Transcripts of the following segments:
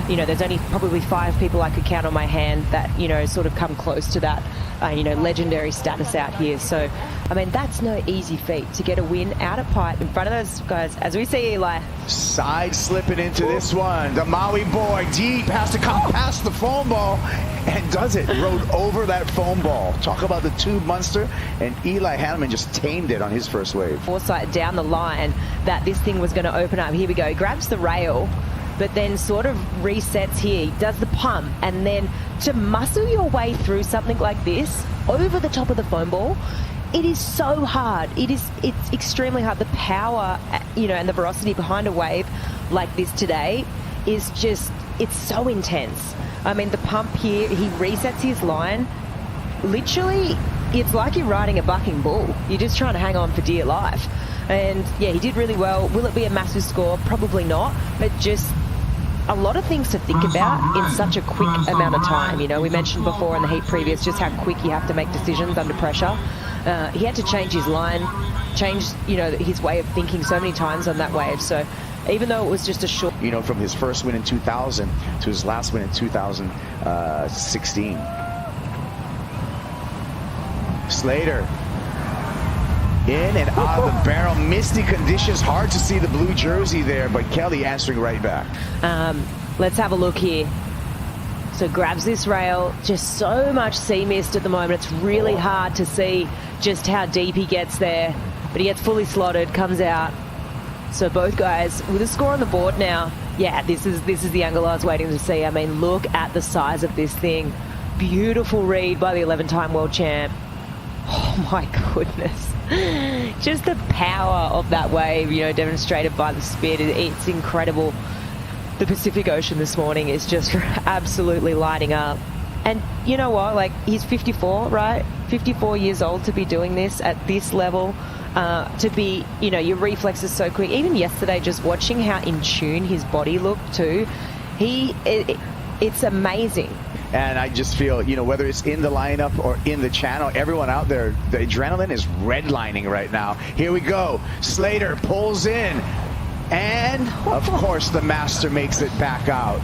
you know, there's only probably 5 people I could count on my hand that, you know, sort of come close to that, you know, legendary status out here. So, I mean, that's no easy feat to get a win out of pipe in front of those guys, as we see Eli. Side slipping into this one. The Maui boy deep has to come past the foam ball and does it. Rode over that foam ball. Talk about the tube monster. And Eli Hanneman just tamed it on his first wave. Foresight down the line that this thing was going to open up. Here we go. Grabs the rail, but then sort of resets here, does the pump, and then to muscle your way through something like this over the top of the foam ball, it is so hard. It's extremely hard. The power, you know, and the velocity behind a wave like this today is just, it's so intense. I mean, the pump here, he resets his line. Literally, it's like you're riding a bucking bull. You're just trying to hang on for dear life. And yeah, he did really well. Will it be a massive score? Probably not, but just a lot of things to think about in such a quick amount of time. You know, we mentioned before in the heat previous just how quick you have to make decisions under pressure. He had to change his line, change, you know, his way of thinking so many times on that wave. So even though it was just a short... You know, from his first win in 2000 to his last win in 2016. Slater. In and out of the barrel. Misty conditions. Hard to see the blue jersey there, but Kelly answering right back. Let's have a look here. So grabs this rail. Just so much sea mist at the moment. It's really hard to see just how deep he gets there. But he gets fully slotted, comes out. So both guys with a score on the board now. Yeah, this is the angle I was waiting to see. I mean, look at the size of this thing. Beautiful read by the 11-time world champ. Oh my goodness. Just the power of that wave, you know, demonstrated by the spit. It's incredible. The Pacific Ocean this morning is just absolutely lighting up. And you know what? Like, he's 54, right? 54 years old to be doing this at this level. To be, you know, your reflexes so quick. Even yesterday, just watching how in tune his body looked too. It's amazing. And I just feel, you know, whether it's in the lineup or in the channel, everyone out there, the adrenaline is redlining right now. Here we go. Slater pulls in. And, of course, the master makes it back out.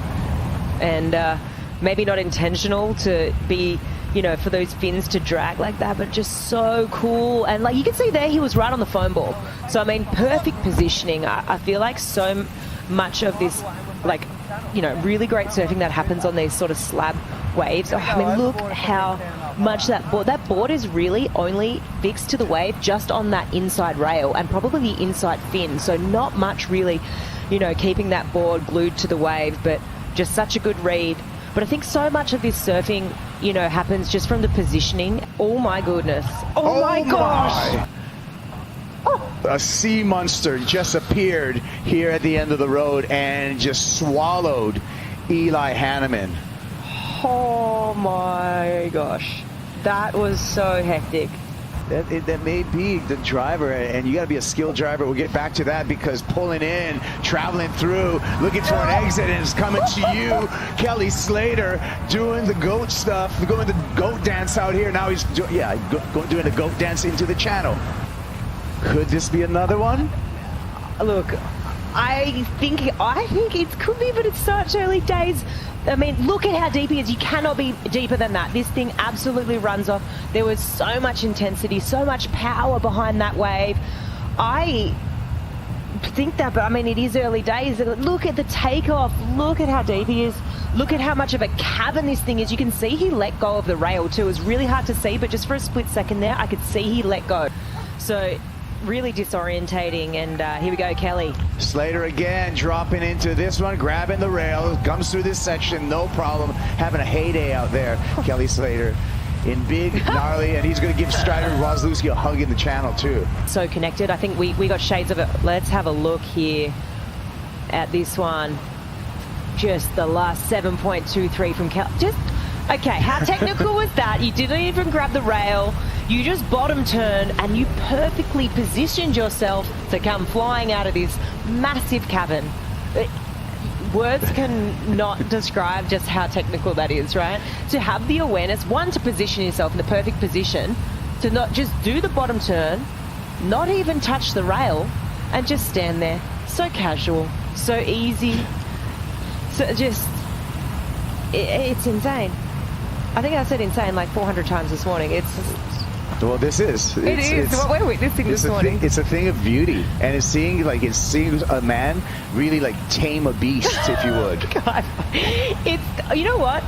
And maybe not intentional to be, you know, for those fins to drag like that, but just so cool. And, like, you can see there he was right on the foam ball. So, I mean, perfect positioning. I feel like so much of this, like, you know, really great surfing that happens on these sort of slab waves. I mean, look how much that board is really only fixed to the wave just on that inside rail and probably the inside fin. So not much really, you know, keeping that board glued to the wave, but just such a good read. But I think so much of this surfing, you know, happens just from the positioning. Oh my goodness. Oh my gosh. A sea monster just appeared here at the end of the road and just swallowed Eli Hanneman. Oh my gosh. That was so hectic. That may be the driver, and you got to be a skilled driver. We'll get back to that, because pulling in, traveling through, looking for an exit, and it's coming to you. Kelly Slater doing the goat stuff, going the goat dance out here. Now he's doing the goat dance into the channel. Could this be another one? Look, I think it could be, but it's such early days. I mean, look at how deep he is. You cannot be deeper than that. This thing absolutely runs off. There was so much intensity, so much power behind that wave. I think that, but I mean, it is early days. Look at the takeoff. Look at how deep he is. Look at how much of a cabin this thing is. You can see he let go of the rail too. It was really hard to see, but just for a split second there, I could see he let go. So really disorientating. And here we go, Kelly. Slater again dropping into this one, grabbing the rail, comes through this section, no problem, having a heyday out there. Kelly Slater in big, gnarly, and he's going to give Strider Wozlewski a hug in the channel too. So connected. I think we got shades of it. Let's have a look here at this one. Just the last 7.23 from Kelly. Just, okay, how technical was that? You didn't even grab the rail. You just bottom turned and you perfectly positioned yourself to come flying out of this massive cabin. Words can not describe just how technical that is, right? To have the awareness, one, to position yourself in the perfect position, to not just do the bottom turn, not even touch the rail, and just stand there. So casual, so easy. So just, It's insane. I think I said insane like 400 times this morning. Well, this is. It is what we're witnessing this morning. It's a thing of beauty, and it's seeing a man really like tame a beast, if you would. God, you know what?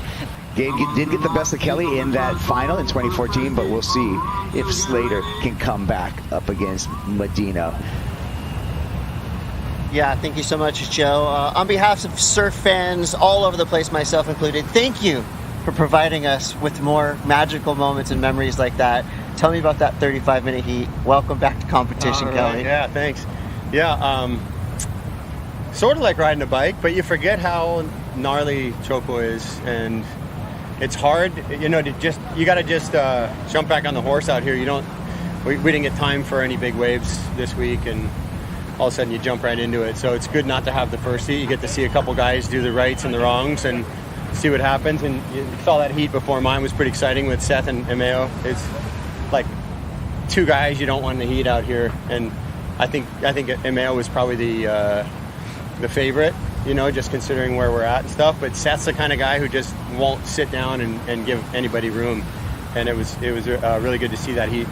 Did get the best of Kelly in that final in 2014, but we'll see if Slater can come back up against Medina. Yeah, thank you so much, Joe. On behalf of surf fans all over the place, myself included, thank you for providing us with more magical moments and memories like that. Tell me about that 35-minute heat. Welcome back to competition, Kelly. Yeah, thanks. Yeah, sort of like riding a bike, but you forget how gnarly Teahupo'o is, and it's hard, you got to just jump back on the horse out here. We didn't get time for any big waves this week, and all of a sudden you jump right into it. So it's good not to have the first heat. You get to see a couple guys do the rights and the wrongs and see what happens. And you saw that heat before mine was pretty exciting with Seth and Emeo. It's like two guys you don't want in the heat out here. And I think Emeo was probably the favorite, just considering where we're at and stuff. But Seth's the kind of guy who just won't sit down and give anybody room. And it was really good to see that heat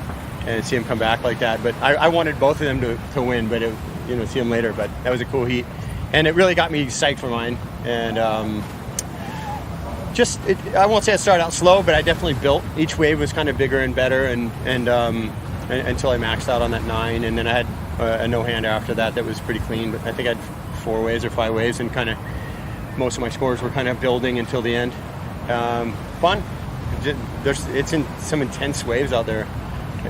and see him come back like that. But I wanted both of them to win, but see him later. But that was a cool heat, and it really got me psyched for mine. And I won't say it started out slow, but I definitely built. Each wave was kind of bigger and better, and until I maxed out on that 9, and then I had a no-hander after that was pretty clean. But I think I had 4 waves or 5 waves, and kind of most of my scores were kind of building until the end. Fun. It's in some intense waves out there.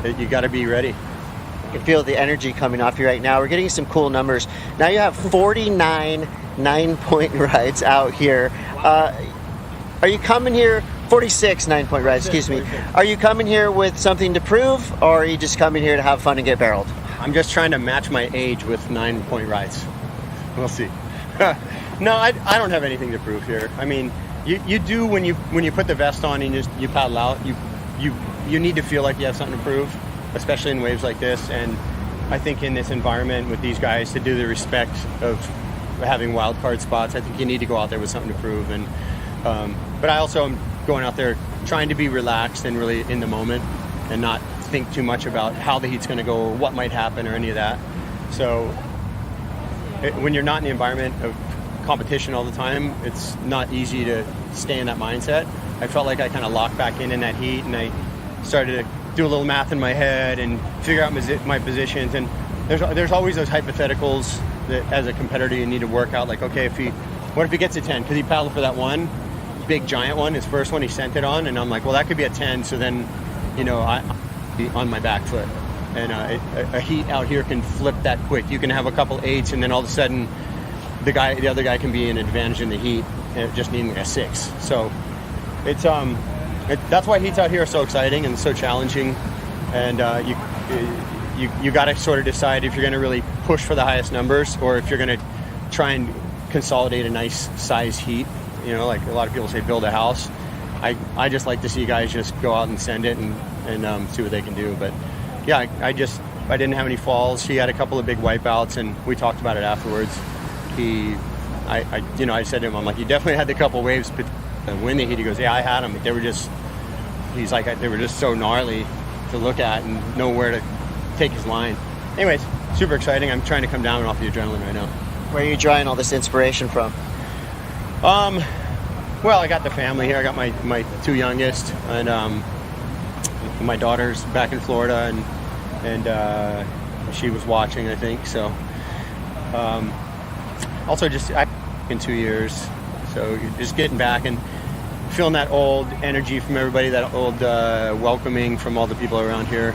You got to be ready. I can feel the energy coming off you right now. We're getting some cool numbers. Now you have 49 9-point rides out here. Are you coming here? 46 9-point rides, excuse me. Are you coming here with something to prove, or are you just coming here to have fun and get barreled? I'm just trying to match my age with 9-point rides. We'll see. No, I don't have anything to prove here. I mean, you do when you put the vest on and you paddle out. You need to feel like you have something to prove, especially in waves like this. And I think in this environment with these guys, to do the respect of having wild card spots, I think you need to go out there with something to prove. And but I also am going out there trying to be relaxed and really in the moment and not think too much about how the heat's going to go or what might happen or any of that. So when you're not in the environment of competition all the time, it's not easy to stay in that mindset. I felt like I kind of locked back in that heat, and I started to do a little math in my head and figure out my positions. And there's always those hypotheticals that as a competitor you need to work out, like, okay, what if he gets a 10? Because he paddled for that one big giant one, his first one he sent it on, and I'm like, well, that could be a 10, so then I be on my back foot. And a heat out here can flip that quick. You can have a couple 8s, and then all of a sudden the other guy can be an advantage in the heat, just needing a 6. So it's that's why heats out here are so exciting and so challenging. And you got to sort of decide if you're going to really push for the highest numbers, or if you're going to try and consolidate a nice size heat. Like a lot of people say, build a house. I just like to see guys just go out and send it and see what they can do. But yeah, I didn't have any falls. He had a couple of big wipeouts, and we talked about it afterwards. I said to him, I'm like, you definitely had a couple waves but win the heat. He goes, yeah, I had them. They were just so gnarly to look at and know where to take his line. Anyways, super exciting. I'm trying to come down off the adrenaline right now. Where are you drawing all this inspiration from? Well, I got the family here. I got my 2 youngest, and my daughter's back in Florida, and she was watching, I think. So, also I in 2 years, so just getting back and feeling that old energy from everybody, that old welcoming from all the people around here.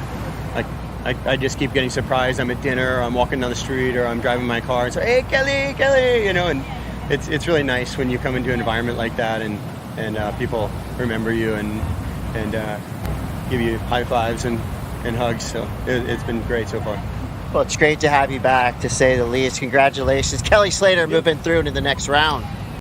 I just keep getting surprised. I'm at dinner, or I'm walking down the street, or I'm driving my car and say, hey, Kelly, and it's really nice when you come into an environment like that and people remember you and give you high fives and hugs. So it's been great so far. Well, it's great to have you back, to say the least. Congratulations. Kelly Slater moving through into the next round.